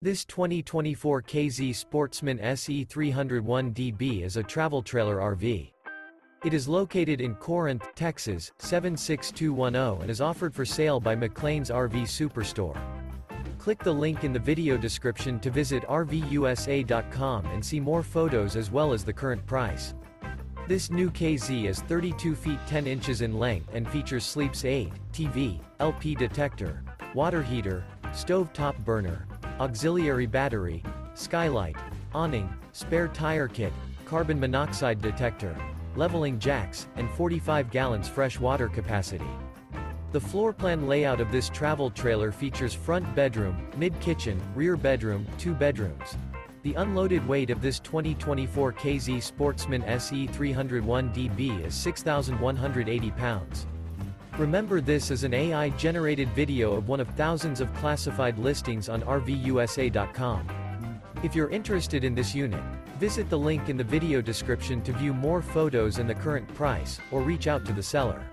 This 2024 K-Z Sportsmen SE 301DB is a travel trailer RV. It is located in Corinth, Texas, 76210 and is offered for sale by McClain's RV Superstore. Click the link in the video description to visit RVUSA.com and see more photos as well as the current price. This new K-Z is 32 feet 10 inches in length and features sleeps aid, TV, LP detector, water heater, stove top burner, auxiliary battery, skylight, awning, spare tire kit, carbon monoxide detector, leveling jacks, and 45 gallons fresh water capacity. The floor plan layout of this travel trailer features front bedroom, mid-kitchen, rear bedroom, 2 bedrooms. The unloaded weight of this 2024 K-Z Sportsmen SE 301DB is 6,180 pounds. Remember, this is an AI-generated video of one of thousands of classified listings on RVUSA.com. If you're interested in this unit, visit the link in the video description to view more photos and the current price, or reach out to the seller.